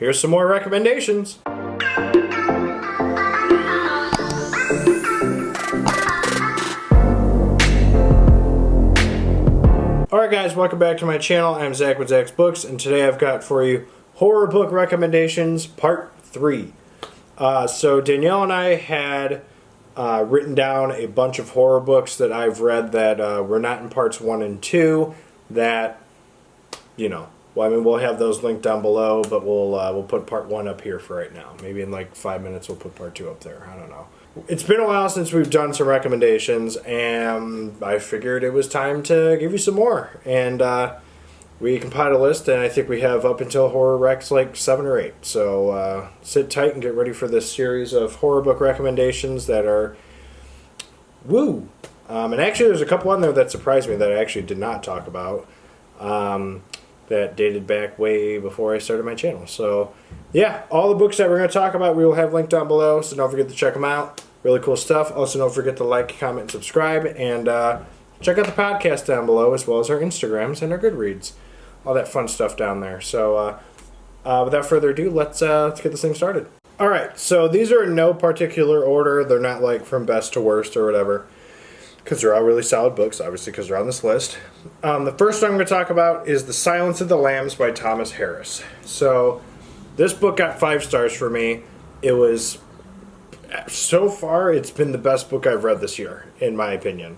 here's some more recommendations. Alright guys, welcome back to my channel. I'm Zach with Zacks Books, and today I've got for you horror book recommendations part 3. So Danielle and I had written down a bunch of horror books that I've read that were not in parts 1 and 2 that, we'll have those linked down below, but we'll put part 1 up here for right now. Maybe in like 5 minutes we'll put part 2 up there. I don't know. It's been a while since we've done some recommendations, and I figured it was time to give you some more. And we compiled a list, and I think we have up until Horror Recs like 7 or 8. So sit tight and get ready for this series of horror book recommendations that are woo. And actually there's a couple on there that surprised me that I actually did not talk about. That dated back way before I started my channel. So yeah, all the books that we're going to talk about we will have linked down below, so don't forget to check them out. Really cool stuff. Also don't forget to like, comment, and subscribe, and check out the podcast down below, as well as our Instagrams and our Goodreads. All that fun stuff down there. So without further ado, let's get this thing started. Alright, so these are in no particular order. They're not like from best to worst or whatever, because they're all really solid books, obviously, because they're on this list. The first one I'm going to talk about is The Silence of the Lambs by Thomas Harris. So this book got 5 stars for me. It was, so far, it's been the best book I've read this year, in my opinion.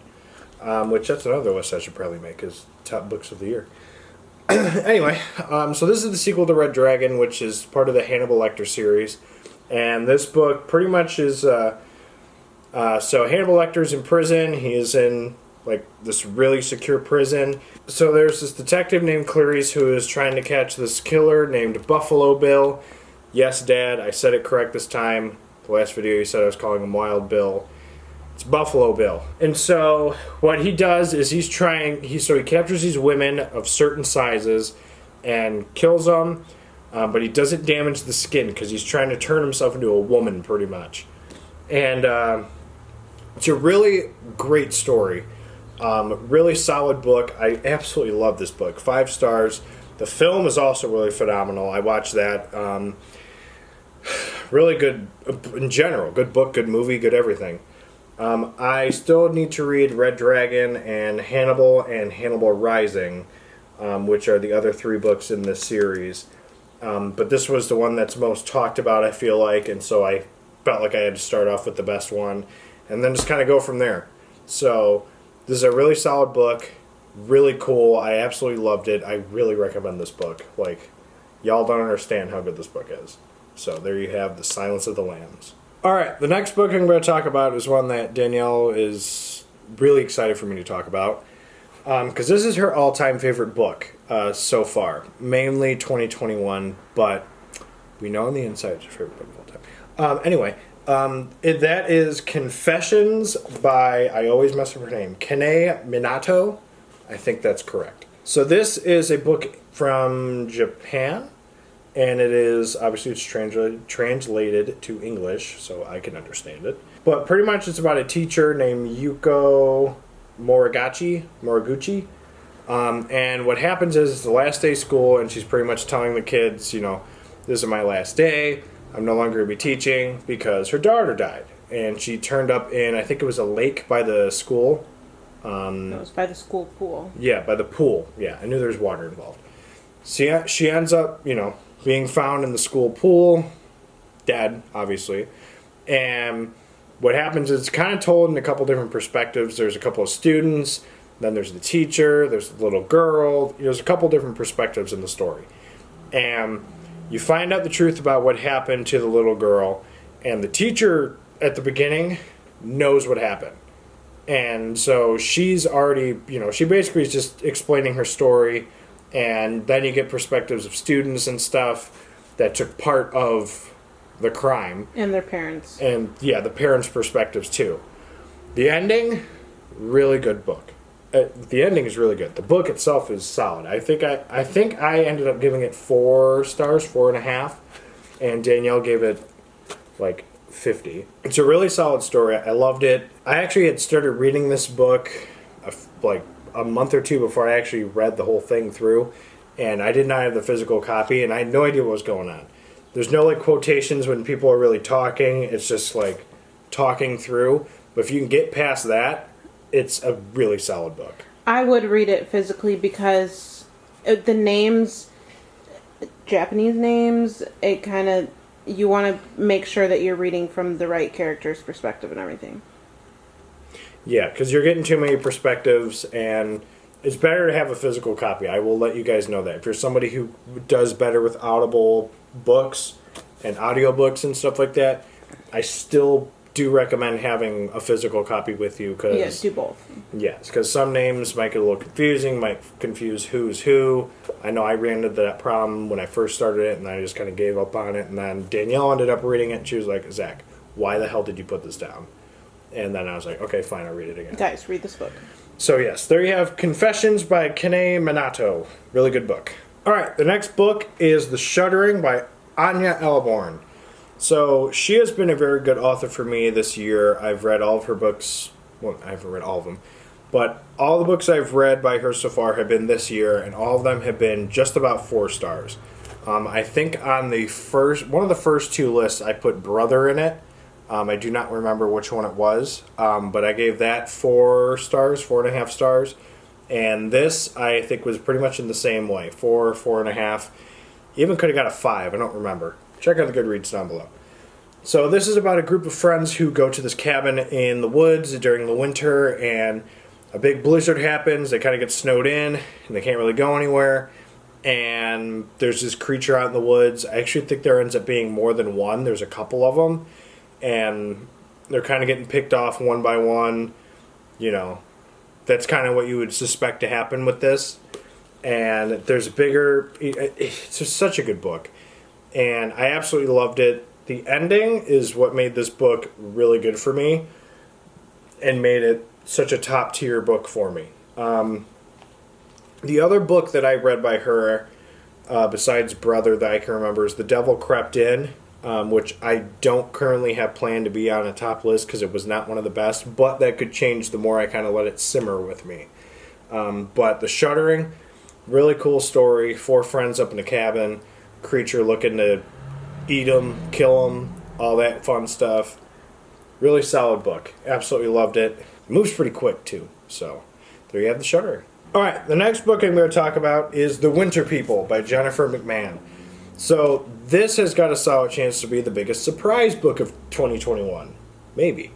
Which, that's another list I should probably make, is top books of the year. Anyway, so this is the sequel to Red Dragon, which is part of the Hannibal Lecter series. And this book pretty much is, so Hannibal Lecter's in prison. He is in, like, this really secure prison. So there's this detective named Clarice who is trying to catch this killer named Buffalo Bill. Yes, Dad, I said it correct this time. The last video you said I was calling him Wild Bill. It's Buffalo Bill. And so what he does is he captures these women of certain sizes and kills them, but he doesn't damage the skin because he's trying to turn himself into a woman pretty much. And it's a really great story. Really solid book. I absolutely love this book. 5 stars. The film is also really phenomenal. I watched that. Really good in general. Good book, good movie, good everything. I still need to read Red Dragon and Hannibal Rising, which are the other 3 books in this series. But this was the one that's most talked about, I feel like, and so I felt like I had to start off with the best one and then just kind of go from there. So this is a really solid book, really cool. I absolutely loved it. I really recommend this book. Like, y'all don't understand how good this book is. So there you have The Silence of the Lambs. Alright, the next book I'm going to talk about is one that Danielle is really excited for me to talk about. Because this is her all-time favorite book so far. Mainly 2021, but we know on the inside it's her favorite book of all time. Anyway, that is Confessions by, I always mess up her name, Kane Minato. I think that's correct. So this is a book from Japan. And it is, obviously it's translated to English, so I can understand it. But pretty much it's about a teacher named Yuko Moriguchi. And what happens is it's the last day of school, and she's pretty much telling the kids, this is my last day. I'm no longer going to be teaching because her daughter died. And she turned up in, I think it was a lake by the school. It was by the school pool. Yeah, by the pool. Yeah, I knew there was water involved. So she ends up, being found in the school pool, dead, obviously. And what happens is it's kind of told in a couple different perspectives. There's a couple of students, then there's the teacher, there's the little girl. There's a couple different perspectives in the story. And you find out the truth about what happened to the little girl, and the teacher at the beginning knows what happened. And so she's already, she basically is just explaining her story. And then you get perspectives of students and stuff that took part of the crime. And their parents. And, yeah, the parents' perspectives, too. The ending, really good book. The ending is really good. The book itself is solid. I think I ended up giving it 4 stars, 4.5. And Danielle gave it, 50. It's a really solid story. I loved it. I actually had started reading this book, a month or 2 before I actually read the whole thing through, and I did not have the physical copy, and I had no idea what was going on. There's no like quotations when people are really talking. It's just like talking through. But if you can get past that, it's a really solid book. I would read it physically because the names, Japanese names, it kind of, you want to make sure that you're reading from the right character's perspective and everything. Yeah, because you're getting too many perspectives, and it's better to have a physical copy. I will let you guys know that. If you're somebody who does better with Audible books and audiobooks and stuff like that, I still do recommend having a physical copy with you. Cause, Yeah, do both. Yes, because some names might get a little confusing, might confuse who's who. I know I ran into that problem when I first started it, and I just kind of gave up on it. And then Danielle ended up reading it, and she was like, Zach, why the hell did you put this down? And then I was like, okay, fine, I'll read it again. Guys, read this book. So yes, there you have Confessions by Kane Minato. Really good book. All right, the next book is The Shuttering by Anya Elborn. So she has been a very good author for me this year. I've read all of her books. Well, I haven't read all of them. But all the books I've read by her so far have been this year, and all of them have been just about 4 stars. I think on the one of the first 2 lists, I put Brother in it. I do not remember which one it was, but I gave that 4 stars, 4.5 stars. And this, I think, was pretty much in the same way. 4, 4.5. Even could have got a 5, I don't remember. Check out the Goodreads down below. So this is about a group of friends who go to this cabin in the woods during the winter, and a big blizzard happens. They kind of get snowed in, and they can't really go anywhere. And there's this creature out in the woods. I actually think there ends up being more than one. There's a couple of them. And they're kind of getting picked off one by one. You know, that's kind of what you would suspect to happen with this. And there's bigger... It's just such a good book. And I absolutely loved it. The ending is what made this book really good for me and made it such a top-tier book for me. The other book that I read by her, besides Brother, that I can remember, is The Devil Crept In. Which I don't currently have planned to be on a top list because it was not one of the best, but that could change the more I kind of let it simmer with me. But The Shuttering, really cool story. 4 friends up in a cabin, creature looking to eat them, kill them, all that fun stuff. Really solid book. Absolutely loved it. It moves pretty quick too. So there you have The Shuttering. All right, the next book I'm going to talk about is The Winter People by Jennifer McMahon. So this has got a solid chance to be the biggest surprise book of 2021. Maybe.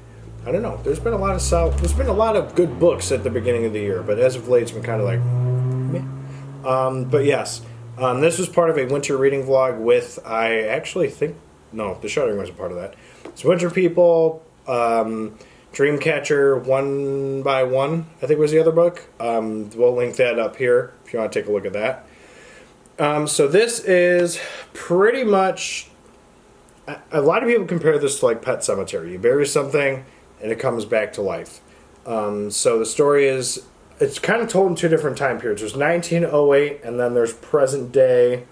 I don't know. There's been a lot of good books at the beginning of the year, but as of late it's been kind of like meh. But yes, this was part of a winter reading vlog with, I actually think, no, The Shuttering wasn't part of that. It's Winter People, Dreamcatcher 1 by 1, I think was the other book. We'll link that up here if you want to take a look at that. So this is pretty much, a lot of people compare this to like Pet Sematary. You bury something and it comes back to life. So the story is, it's kind of told in 2 different time periods. There's 1908 and then there's present day.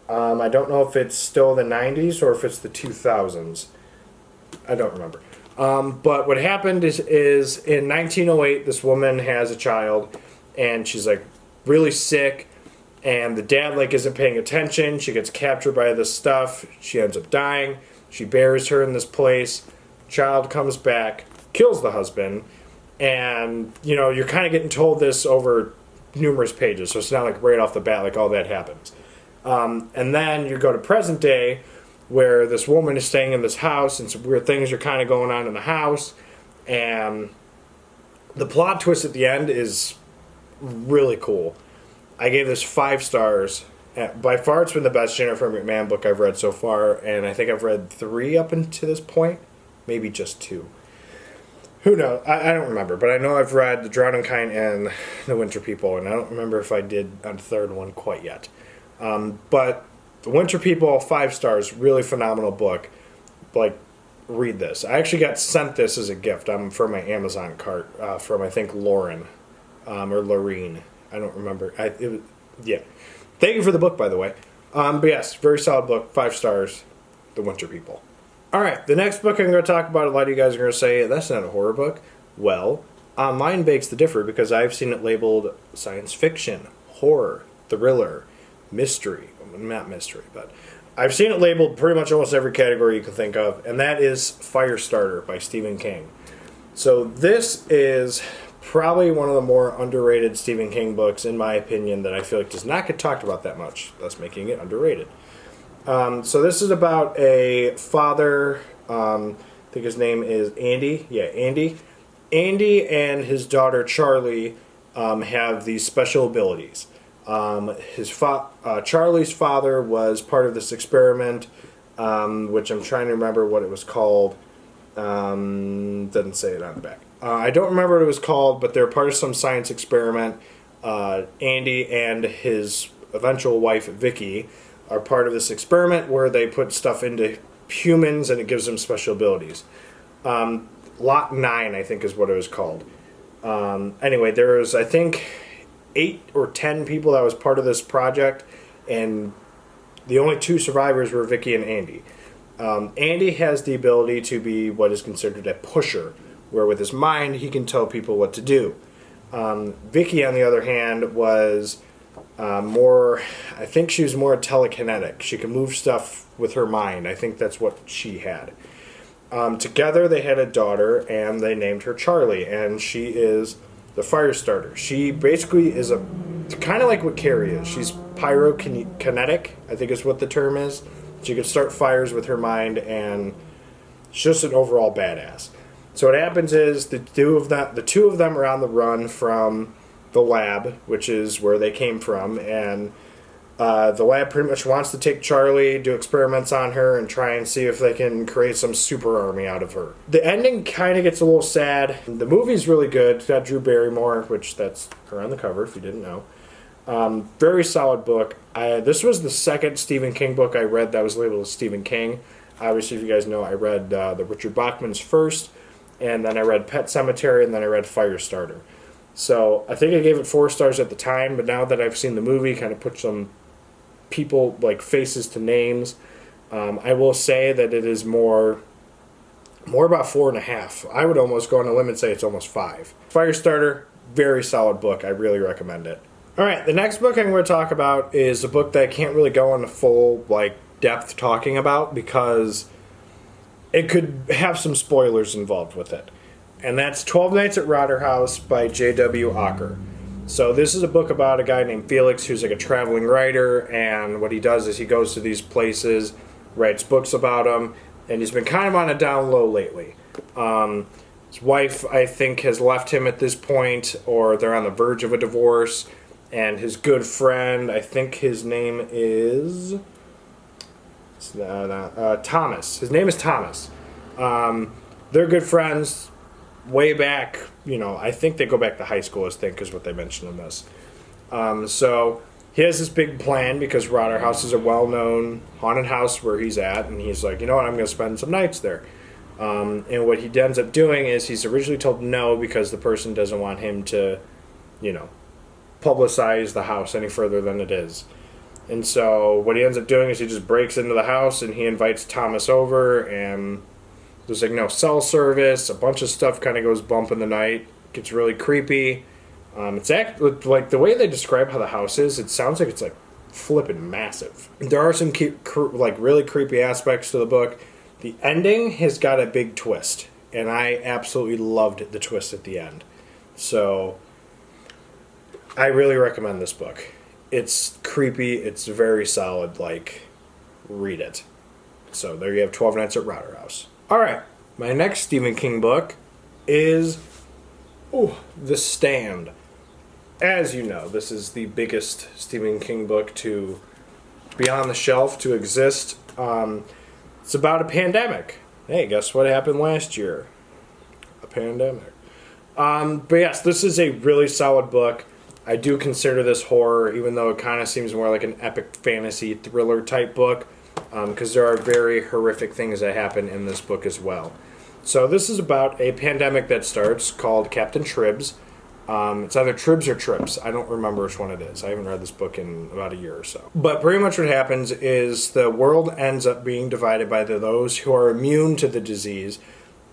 I don't know if it's still the 90s or if it's the 2000s. I don't remember. But what happened is in 1908, this woman has a child and she's like really sick. And the dad, like, isn't paying attention. She gets captured by this stuff. She ends up dying. She buries her in this place. Child comes back, kills the husband. And, you know, you're kind of getting told this over numerous pages. So it's not like right off the bat, like, all that happens. And then you go to present day, where this woman is staying in this house, and some weird things are kind of going on in the house. And the plot twist at the end is really cool. I gave this 5 stars. By far, it's been the best Jennifer McMahon book I've read so far, and I think I've read 3 up until this point. Maybe just 2. Who knows? I don't remember, but I know I've read The Drowning Kind and The Winter People, and I don't remember if I did a 3rd one quite yet. But The Winter People, 5 stars, really phenomenal book. Like, read this. I actually got sent this as a gift from my Amazon cart from, I think, Lauren or Lorene. I don't remember. Yeah. Thank you for the book, by the way. But yes, very solid book. 5 stars. The Winter People. All right, the next book I'm going to talk about, a lot of you guys are going to say, that's not a horror book. Well, mine begs the differ because I've seen it labeled science fiction, horror, thriller, mystery. Not mystery, but I've seen it labeled pretty much almost every category you can think of, and that is Firestarter by Stephen King. So this is probably one of the more underrated Stephen King books, in my opinion, that I feel like does not get talked about that much, thus making it underrated. So this is about a father, I think his name is Andy. Yeah, Andy. Andy and his daughter Charlie have these special abilities. Charlie's father was part of this experiment, which I'm trying to remember what it was called. Doesn't say it on the back. I don't remember what it was called, but they're part of some science experiment. Andy and his eventual wife Vicky are part of this experiment where they put stuff into humans and it gives them special abilities. Lot 9, I think, is what it was called. Anyway, there was, I think, 8 or 10 people that was part of this project, and the only 2 survivors were Vicky and Andy. Andy has the ability to be what is considered a pusher, where with his mind he can tell people what to do. Vicky, on the other hand, was more, I think she was more telekinetic. She could move stuff with her mind. I think that's what she had. Together they had a daughter, and they named her Charlie, and she is the Firestarter. She basically is a kind of like what Carrie is. She's pyrokinetic, I think is what the term is. She can start fires with her mind, and she's just an overall badass. So what happens is the two of them are on the run from the lab, which is where they came from, and the lab pretty much wants to take Charlie, do experiments on her, and try and see if they can create some super army out of her. The ending kind of gets a little sad. The movie's really good. It's got Drew Barrymore, which that's her on the cover, if you didn't know. Very solid book. This was the second Stephen King book I read that was labeled as Stephen King. Obviously, if you guys know, I read the Richard Bachman's first, and then I read Pet Sematary, and then I read Firestarter. So I think I gave it 4 stars at the time, but now that I've seen the movie, kind of put some people, like, faces to names, I will say that it is more about 4.5. I would almost go on a limb and say it's almost 5. Firestarter, very solid book. I really recommend it. Alright, the next book I'm going to talk about is a book that I can't really go into full, like, depth talking about because it could have some spoilers involved with it. And that's 12 Nights at Rotterhouse by J.W. Acker. So this is a book about a guy named Felix who's like a traveling writer, and what he does is he goes to these places, writes books about them, and he's been kind of on a down low lately. His wife, I think, has left him at this point, or they're on the verge of a divorce, and his good friend, I think his name is Thomas. His name is Thomas. They're good friends way back, I think they go back to high school, I think is what they mentioned in this. So he has this big plan because Rotterhouse is a well-known haunted house where he's at, and he's like, you know what, I'm going to spend some nights there. And what he ends up doing is he's originally told no because the person doesn't want him to, publicize the house any further than it is. And so what he ends up doing is he just breaks into the house and he invites Thomas over, and there's like no cell service. A bunch of stuff kind of goes bump in the night. Gets really creepy. It's like the way they describe how the house is. It sounds like it's like flippin' massive. There are some like really creepy aspects to the book. The ending has got a big twist, and I absolutely loved the twist at the end. So I really recommend this book. It's creepy. It's very solid. Like, read it. So there you have 12 Nights at Rotterhouse. Alright, my next Stephen King book is The Stand. As you know, this is the biggest Stephen King book to be on the shelf, to exist. It's about a pandemic. Hey, guess what happened last year? A pandemic. But yes, this is a really solid book. I do consider this horror, even though it kind of seems more like an epic fantasy thriller type book, because there are very horrific things that happen in this book as well. So this is about a pandemic that starts called Captain Tribs. It's either Tribs or Trips. I don't remember which one it is. I haven't read this book in about a year or so. But pretty much what happens is the world ends up being divided by those who are immune to the disease,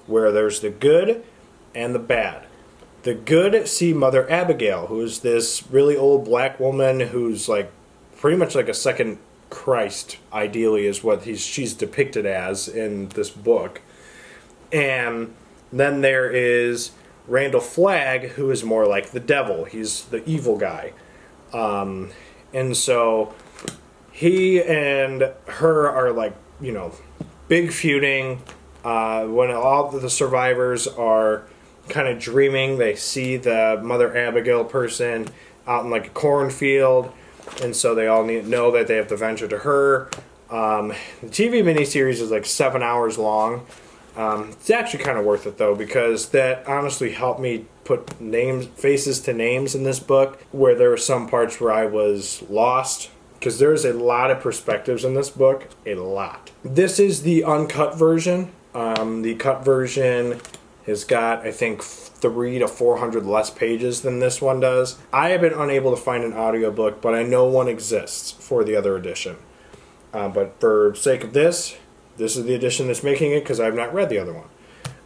where there's the good and the bad. The good see Mother Abigail, who's this really old black woman who's like pretty much like a second Christ, ideally, is what she's depicted as in this book. And then there is Randall Flagg, who is more like the devil. He's the evil guy. And so he and her are like, you know, big feuding. When all of the survivors are kind of dreaming, they see the Mother Abigail person out in like a cornfield, and so they all know that they have to venture to her. The TV miniseries is like 7 hours long. It's actually kind of worth it though, because that honestly helped me put faces to names in this book, where there were some parts where I was lost, because there's a lot of perspectives in this book, a lot. This is the uncut version. The cut version has got, I think, 300 to 400 less pages than this one does. I have been unable to find an audiobook, but I know one exists for the other edition. But for sake of this is the edition that's making it, because I've not read the other one.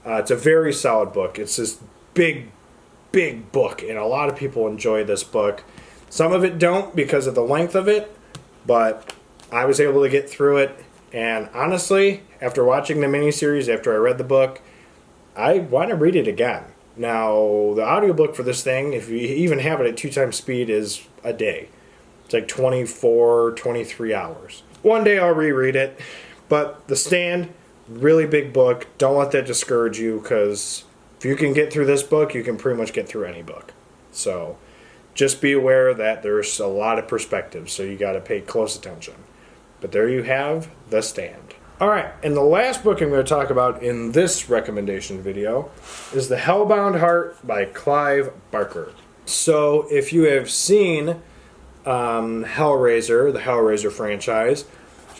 It's a very solid book. It's this big, big book, and a lot of people enjoy this book. Some of it don't because of the length of it, but I was able to get through it. And honestly, after watching the miniseries, after I read the book, I want to read it again. Now, the audiobook for this thing, if you even have it at 2 times speed, is a day. It's like 24, 23 hours. One day I'll reread it. But The Stand, really big book. Don't let that discourage you, because if you can get through this book, you can pretty much get through any book. So just be aware that there's a lot of perspectives, so you got to pay close attention. But there you have The Stand. Alright, and the last book I'm going to talk about in this recommendation video is The Hellbound Heart by Clive Barker. So if you have seen Hellraiser, the Hellraiser franchise,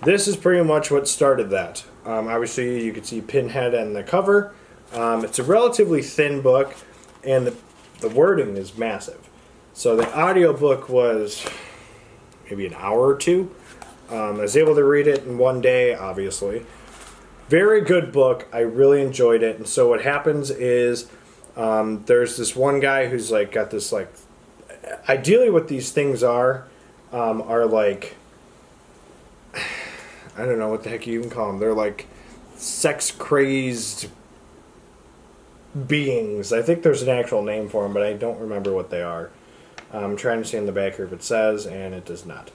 this is pretty much what started that. Obviously, you can see Pinhead on the cover. It's a relatively thin book, and the wording is massive. So the audiobook was maybe an hour or two. I was able to read it in one day, obviously. Very good book. I really enjoyed it. And so what happens is there's this one guy who's like got this like... Ideally what these things are like... I don't know what the heck you even call them. They're like sex-crazed beings. I think there's an actual name for them, but I don't remember what they are. I'm trying to see in the back here if it says, and it does not.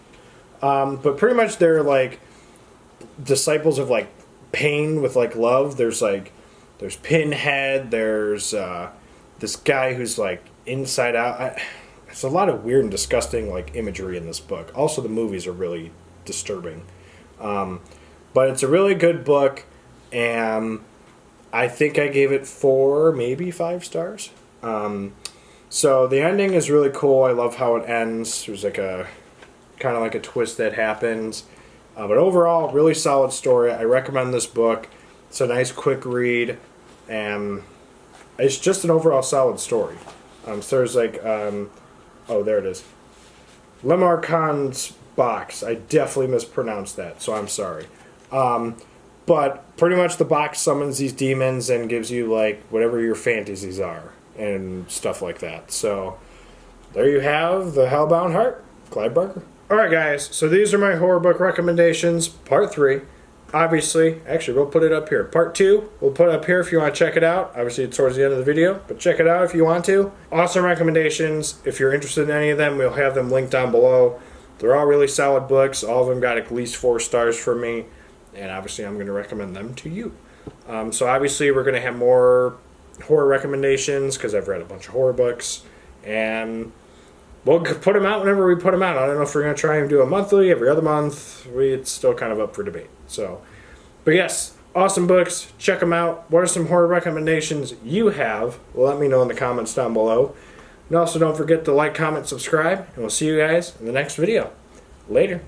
But pretty much they're like disciples of like pain with like love. There's Pinhead. There's this guy who's like inside out. There's a lot of weird and disgusting like imagery in this book. Also, the movies are really disturbing. But it's a really good book, and I think I gave it 4, maybe 5 stars. So the ending is really cool. I love how it ends. There's like a kind of like a twist that happens. But overall, really solid story. I recommend this book. It's a nice, quick read, and it's just an overall solid story. So there's like, oh, there it is. Lemarchand's box. I definitely mispronounced that, so I'm sorry. But pretty much the box summons these demons and gives you like whatever your fantasies are and stuff like that. So there you have The Hellbound Heart, Clive Barker. Alright guys, so these are my horror book recommendations, part 3. Obviously, actually we'll put it up here. Part 2, we'll put it up here if you want to check it out. Obviously it's towards the end of the video, but check it out if you want to. Awesome recommendations. If you're interested in any of them, we'll have them linked down below. They're all really solid books. All of them got at least 4 stars from me, and obviously I'm going to recommend them to you. So obviously we're going to have more horror recommendations because I've read a bunch of horror books, and we'll put them out whenever we put them out. I don't know if we're going to try and do a monthly, every other month. It's still kind of up for debate. So, but yes, awesome books. Check them out. What are some horror recommendations you have? Let me know in the comments down below. And also don't forget to like, comment, subscribe, and we'll see you guys in the next video. Later.